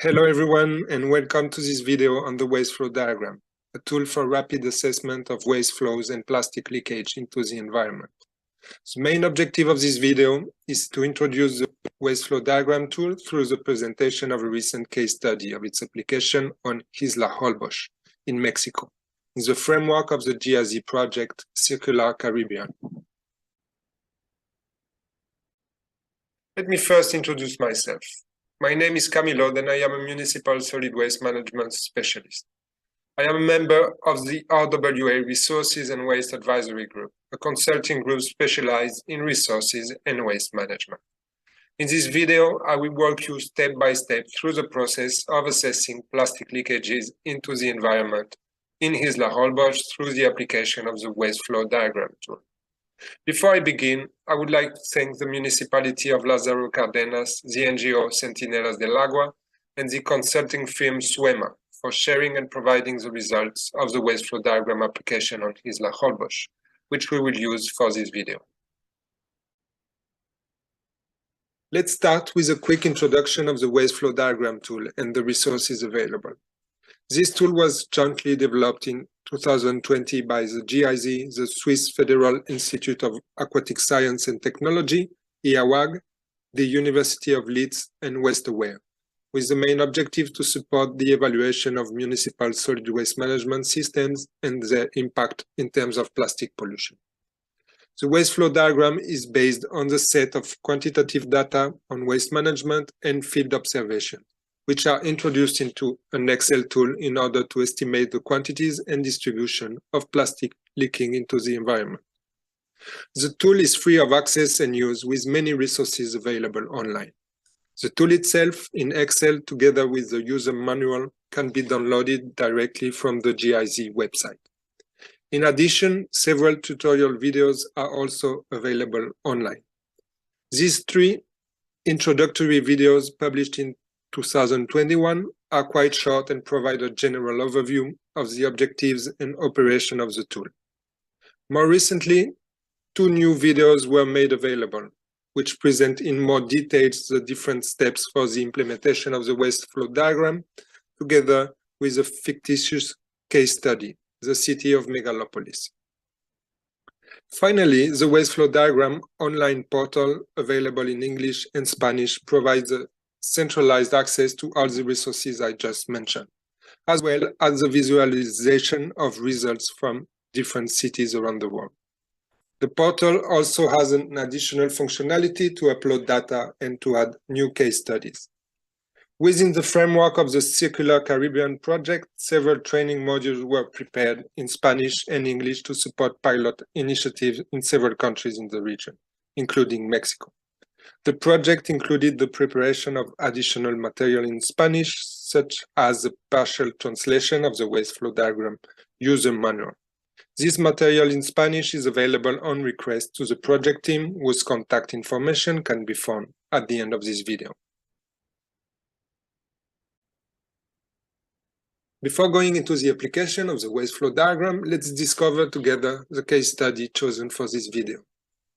Hello everyone, and welcome to this video on the waste flow diagram, a tool for rapid assessment of waste flows and plastic leakage into the environment. The main objective of this video is to introduce the waste flow diagram tool through the presentation of a recent case study of its application on Isla Holbox in Mexico, in the framework of the GIZ project Circular Caribbean. Let me first introduce myself. My name is Camilo, and I am a municipal solid waste management specialist. I am a member of the RWA Resources and Waste Advisory Group, a consulting group specialized in resources and waste management. In this video, I will walk you step by step through the process of assessing plastic leakages into the environment in Isla Holbox through the application of the waste flow diagram tool. Before I begin, I would like to thank the municipality of Lázaro Cárdenas, the NGO Centinelas del Agua, and the consulting firm SEMA for sharing and providing the results of the waste flow diagram application on Isla Holbox, which we will use for this video. Let's start with a quick introduction of the waste flow diagram tool and the resources available. This tool was jointly developed in 2020 by the GIZ, the Swiss Federal Institute of Aquatic Science and Technology, IAWAG, the University of Leeds, and WasteAware, with the main objective to support the evaluation of municipal solid waste management systems and their impact in terms of plastic pollution. The waste flow diagram is based on the set of quantitative data on waste management and field observation, which are introduced into an Excel tool in order to estimate the quantities and distribution of plastic leaking into the environment. The tool is free of access and use with many resources available online. The tool itself in Excel, together with the user manual, can be downloaded directly from the GIZ website. In addition, several tutorial videos are also available online. These three introductory videos published in 2021 are quite short and provide a general overview of the objectives and operation of the tool. More recently, 2 new videos were made available, which present in more details the different steps for the implementation of the waste flow diagram, together with a fictitious case study, the city of Megalopolis. Finally, the waste flow diagram online portal, available in English and Spanish, provides a centralized access to all the resources I just mentioned, as well as the visualization of results from different cities around the world. The portal also has an additional functionality to upload data and to add new case studies. Within the framework of the Circular Caribbean project, several training modules were prepared in Spanish and English to support pilot initiatives in several countries in the region, including Mexico. The project included the preparation of additional material in Spanish, such as the partial translation of the waste flow diagram user manual. This material in Spanish is available on request to the project team, whose contact information can be found at the end of this video. Before going into the application of the waste flow diagram, let's discover together the case study chosen for this video,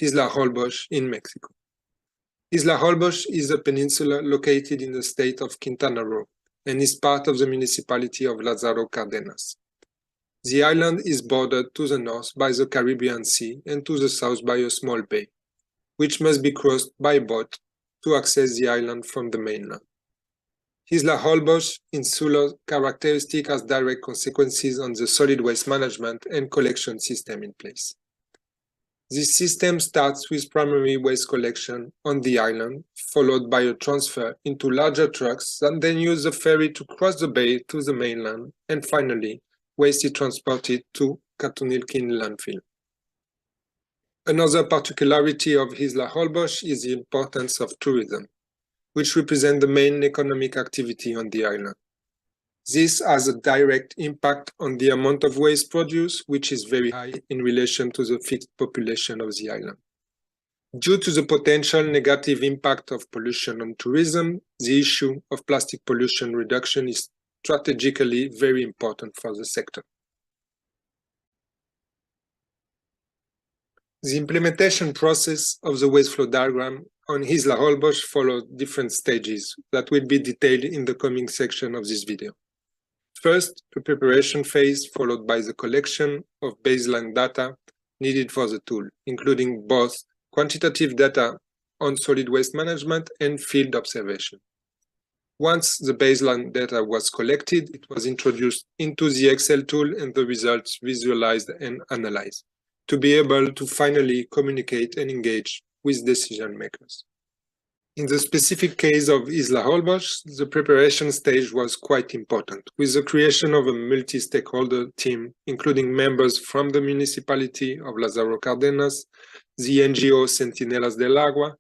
Isla Holbox in Mexico. Isla Holbox is a peninsula located in the state of Quintana and is part of the municipality of Lázaro Cárdenas. The island is bordered to the north by the Caribbean Sea and to the south by a small bay, which must be crossed by boat to access the island from the mainland. Isla Holbox insular characteristic has direct consequences on the solid waste management and collection system in place. This system starts with primary waste collection on the island, followed by a transfer into larger trucks that then use a ferry to cross the bay to the mainland, and finally, waste is transported to Catunilquín landfill. Another particularity of Isla Holbox is the importance of tourism, which represent the main economic activity on the island. This has a direct impact on the amount of waste produced, which is very high in relation to the fixed population of the island. Due to the potential negative impact of pollution on tourism, the issue of plastic pollution reduction is strategically very important for the sector. The implementation process of the waste flow diagram on Isla Holbox followed different stages that will be detailed in the coming section of this video. First, the preparation phase, followed by the collection of baseline data needed for the tool, including both quantitative data on solid waste management and field observation. Once the baseline data was collected, it was introduced into the Excel tool and the results visualized and analyzed to be able to finally communicate and engage with decision makers. In the specific case of Isla Holbox, the preparation stage was quite important, with the creation of a multi-stakeholder team, including members from the municipality of Lázaro Cárdenas, the NGO Centinelas del Agua,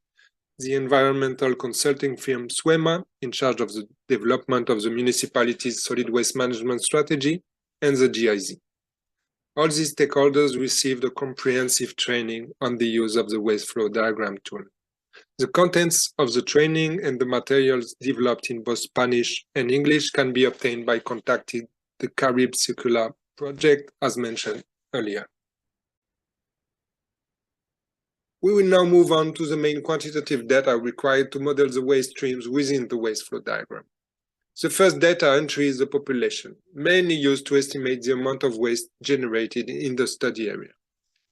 the environmental consulting firm SEMA, in charge of the development of the municipality's solid waste management strategy, and the GIZ. All these stakeholders received a comprehensive training on the use of the waste flow diagram tool. The contents of the training and the materials developed in both Spanish and English can be obtained by contacting the Caribe Circular project, as mentioned earlier. We will now move on to the main quantitative data required to model the waste streams within the waste flow diagram. The first data entry is the population, mainly used to estimate the amount of waste generated in the study area.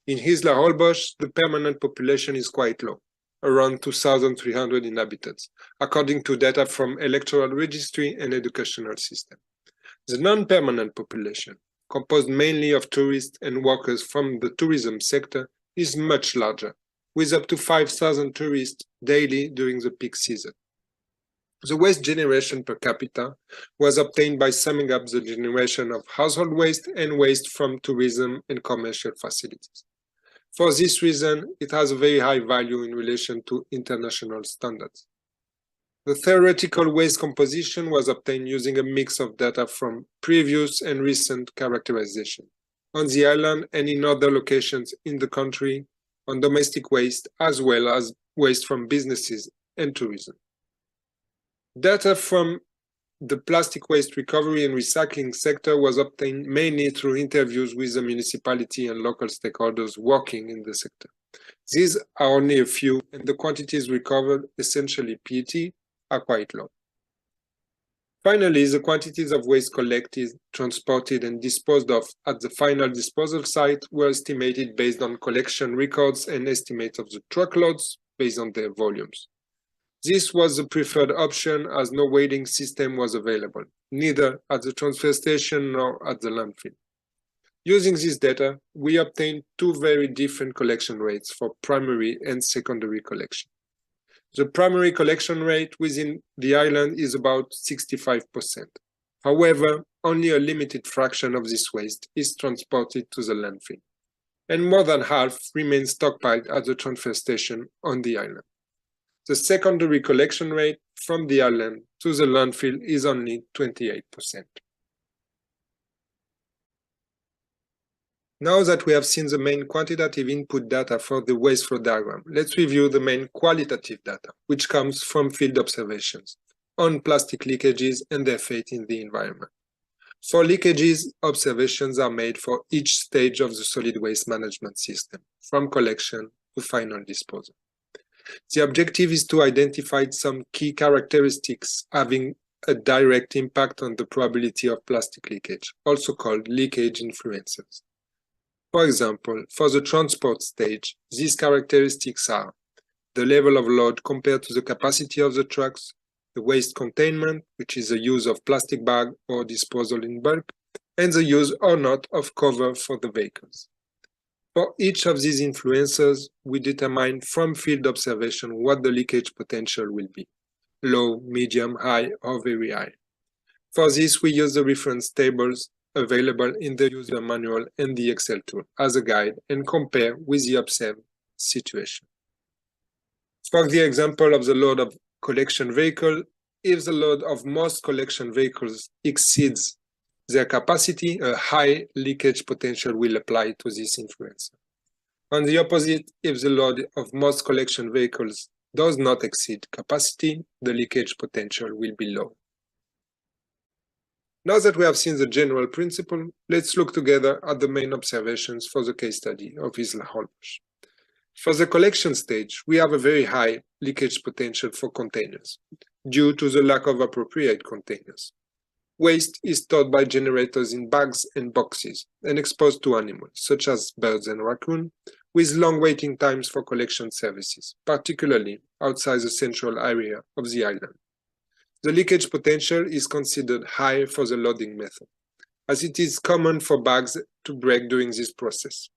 In Isla Holbox, the permanent population is quite low, around 2,300 inhabitants, according to data from electoral registry and educational system. The non-permanent population, composed mainly of tourists and workers from the tourism sector, is much larger, with up to 5,000 tourists daily during the peak season. The waste generation per capita was obtained by summing up the generation of household waste and waste from tourism and commercial facilities. For this reason, it has a very high value in relation to international standards. The theoretical waste composition was obtained using a mix of data from previous and recent characterization on the island and in other locations in the country, on domestic waste as well as waste from businesses and tourism. Data from the plastic waste recovery and recycling sector was obtained mainly through interviews with the municipality and local stakeholders working in the sector. These are only a few, and the quantities recovered, essentially PET, are quite low. Finally, the quantities of waste collected, transported, and disposed of at the final disposal site were estimated based on collection records and estimates of the truckloads based on their volumes. This was the preferred option as no weighting system was available, neither at the transfer station nor at the landfill. Using this data, we obtained two very different collection rates for primary and secondary collection. The primary collection rate within the island is about 65%. However, only a limited fraction of this waste is transported to the landfill, and more than half remains stockpiled at the transfer station on the island. The secondary collection rate from the island to the landfill is only 28%. Now that we have seen the main quantitative input data for the waste flow diagram, let's review the main qualitative data, which comes from field observations on plastic leakages and their fate in the environment. For leakages, observations are made for each stage of the solid waste management system, from collection to final disposal. The objective is to identify some key characteristics having a direct impact on the probability of plastic leakage, also called leakage influencers. For example, for the transport stage, these characteristics are the level of load compared to the capacity of the trucks, the waste containment, which is the use of plastic bag or disposal in bulk, and the use or not of cover for the vehicles. For each of these influencers, we determine from field observation what the leakage potential will be, low, medium, high, or very high. For this, we use the reference tables available in the user manual and the Excel tool as a guide and compare with the observed situation. For the example of the load of collection vehicle, if the load of most collection vehicles exceeds their capacity, a high leakage potential will apply to this influencer. On the opposite, if the load of most collection vehicles does not exceed capacity, the leakage potential will be low. Now that we have seen the general principle, let's look together at the main observations for the case study of Isla Holbox. For the collection stage, we have a very high leakage potential for containers due to the lack of appropriate containers. Waste is stored by generators in bags and boxes and exposed to animals, such as birds and raccoons, with long waiting times for collection services, particularly outside the central area of the island. The leakage potential is considered high for the loading method, as it is common for bags to break during this process.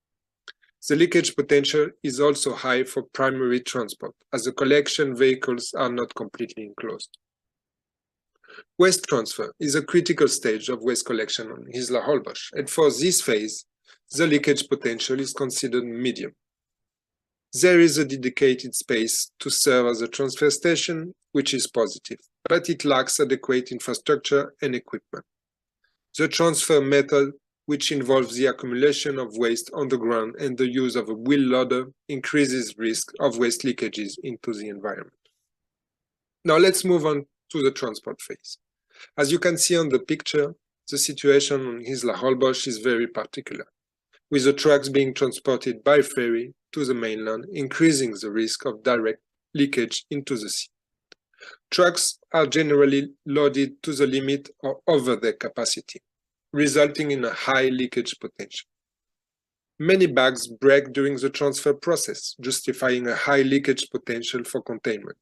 The leakage potential is also high for primary transport, as the collection vehicles are not completely enclosed. Waste transfer is a critical stage of waste collection on Isla Holbox, and for this phase, the leakage potential is considered medium. There is a dedicated space to serve as a transfer station, which is positive, but it lacks adequate infrastructure and equipment. The transfer method, which involves the accumulation of waste on the ground and the use of a wheel loader, increases risk of waste leakages into the environment. Now let's move on to the transport phase. As you can see on the picture, the situation on Isla Holbox is very particular, with the trucks being transported by ferry to the mainland, increasing the risk of direct leakage into the sea. Trucks are generally loaded to the limit or over their capacity, resulting in a high leakage potential. Many bags break during the transfer process, justifying a high leakage potential for containment.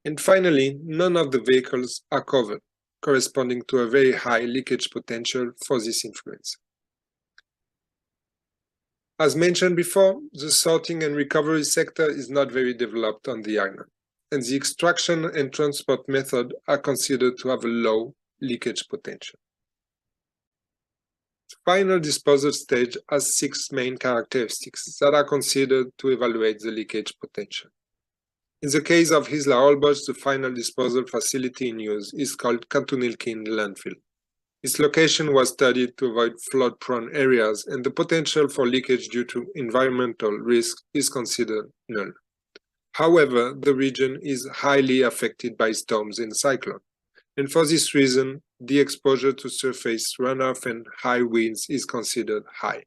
And finally, none of the vehicles are covered, corresponding to a very high leakage potential for this influence. As mentioned before, the sorting and recovery sector is not very developed on the island, and the extraction and transport method are considered to have a low leakage potential. The final disposal stage has 6 main characteristics that are considered to evaluate the leakage potential. In the case of Isla Holbox, the final disposal facility in use is called Cantunilkin landfill. Its location was studied to avoid flood-prone areas, and the potential for leakage due to environmental risk is considered null. However, the region is highly affected by storms and cyclones, and for this reason, the exposure to surface runoff and high winds is considered high.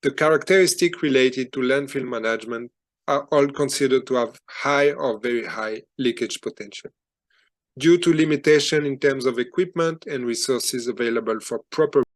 The characteristics related to landfill management are all considered to have high or very high leakage potential. Due to limitation in terms of equipment and resources available for proper